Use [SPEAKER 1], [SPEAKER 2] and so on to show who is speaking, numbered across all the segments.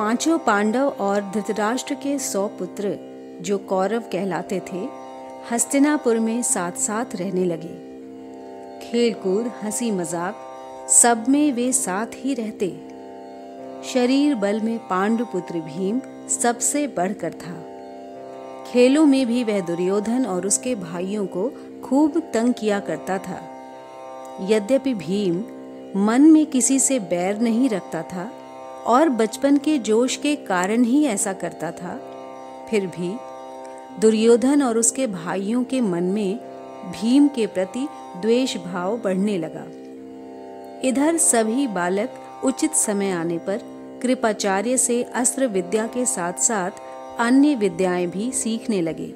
[SPEAKER 1] पांचों पांडव और धृतराष्ट्र के 100 पुत्र जो कौरव कहलाते थे, हस्तिनापुर में साथ साथ रहने लगे। खेलकूद, हंसी मजाक सब में वे साथ ही रहते। शरीर बल में पांडुपुत्र भीम सबसे बढ़कर था। खेलों में भी वह दुर्योधन और उसके भाइयों को खूब तंग किया करता था। यद्यपि भीम मन में किसी से बैर नहीं रखता था और बचपन के जोश के कारण ही ऐसा करता था, फिर भी दुर्योधन और उसके भाइयों के मन में भीम के प्रति द्वेष भाव बढ़ने लगा। इधर सभी बालक उचित समय आने पर कृपाचार्य से अस्त्र विद्या के साथ साथ अन्य विद्याएं भी सीखने लगे।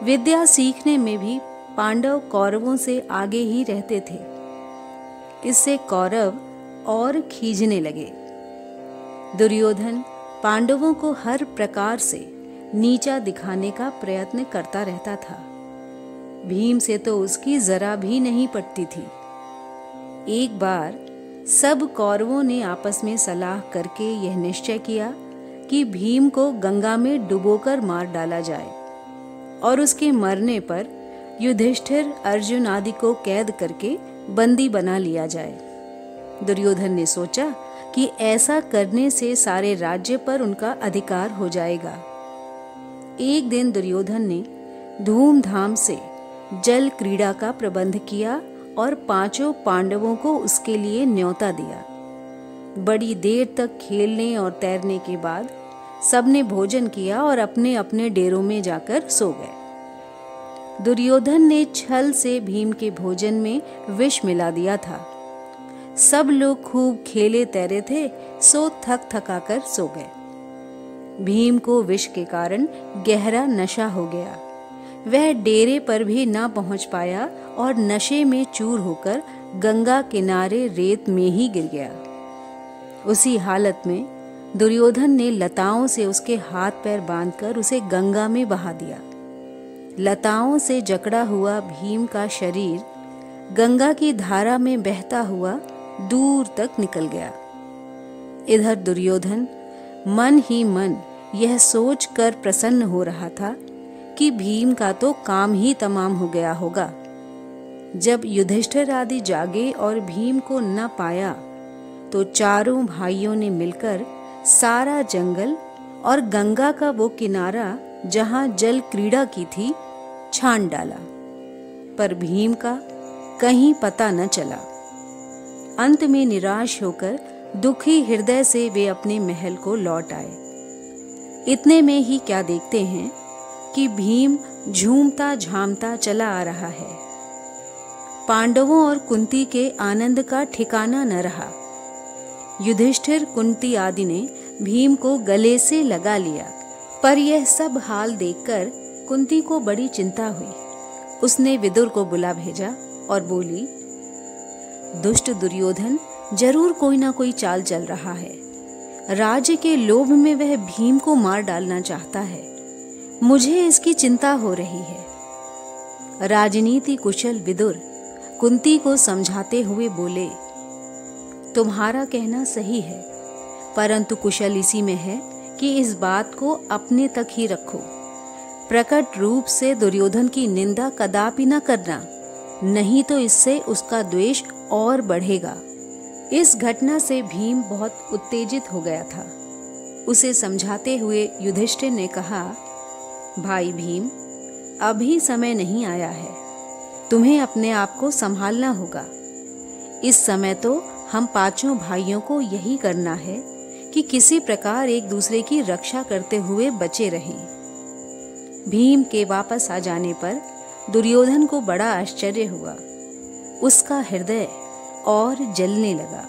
[SPEAKER 1] विद्या सीखने में भी पांडव कौरवों से आगे ही रहते थे। इससे कौरव और खींचने लगे। दुर्योधन पांडवों को हर प्रकार से नीचा दिखाने का प्रयत्न करता रहता था। भीम से तो उसकी जरा भी नहीं पटती थी। एक बार सब कौरवों ने आपस में सलाह करके यह निश्चय किया कि भीम को गंगा में डुबोकर मार डाला जाए और उसके मरने पर युधिष्ठिर, अर्जुन आदि को कैद करके बंदी बना लिया जाए। दुर्योधन ने सोचा कि ऐसा करने से सारे राज्य पर उनका अधिकार हो जाएगा। एक दिन दुर्योधन ने धूमधाम से जल क्रीड़ा का प्रबंध किया और पांचों पांडवों को उसके लिए न्योता दिया। बड़ी देर तक खेलने और तैरने के बाद सबने भोजन किया और अपने अपने डेरों में जाकर सो गए। दुर्योधन ने छल से भीम के भोजन में विष मिला दिया था। सब लोग खूब खेले तैरे थे, सो थक थकाकर सो गए। भीम को विष के कारण गहरा नशा हो गया। वह डेरे पर भी न पहुंच पाया और नशे में चूर होकर गंगा किनारे रेत में ही गिर गया। उसी हालत में दुर्योधन ने लताओं से उसके हाथ पैर बांधकर उसे गंगा में बहा दिया। लताओं से जकड़ा हुआ भीम का शरीर गंगा की धारा में बहता हुआ दूर तक निकल गया। इधर दुर्योधन मन ही मन यह सोचकर प्रसन्न हो रहा था कि भीम का तो काम ही तमाम हो गया होगा। जब युधिष्ठिर आदि जागे और भीम को न पाया तो चारों भाइयों ने मिलकर सारा जंगल और गंगा का वो किनारा जहां जल क्रीड़ा की थी छान डाला, पर भीम का कहीं पता न चला। अंत में निराश होकर दुखी हृदय से वे अपने महल को लौट आए। इतने में ही क्या देखते हैं कि भीम झूमता झामता चला आ रहा है। पांडवों और कुंती के आनंद का ठिकाना न रहा। युधिष्ठिर, कुंती आदि ने भीम को गले से लगा लिया, पर यह सब हाल देखकर कुंती को बड़ी चिंता हुई। उसने विदुर को बुला भेजा और बोली, दुष्ट दुर्योधन जरूर कोई ना कोई चाल चल रहा है। राज्य के लोभ में वह भीम को मार डालना चाहता है। मुझे इसकी चिंता हो रही है। राजनीति कुशल विदुर कुंती को समझाते हुए बोले, तुम्हारा कहना सही है, परंतु कुशल इसी में है कि इस बात को अपने तक ही रखो। प्रकट रूप से दुर्योधन की निंदा कदापि न करना, नहीं तो इससे उसका द्वेष और बढ़ेगा। इस घटना से भीम बहुत उत्तेजित हो गया था। उसे समझाते हुए युधिष्ठिर ने कहा, भाई भीम, अभी समय नहीं आया है। तुम्हें अपने आप को संभालना होगा। इस समय तो हम पांचों भाइयों को यही करना है कि किसी प्रकार एक दूसरे की रक्षा करते हुए बचे रहें। भीम के वापस आ जाने पर दुर्योधन को बड़ा आश्चर्य हुआ। उसका हृदय और जलने लगा।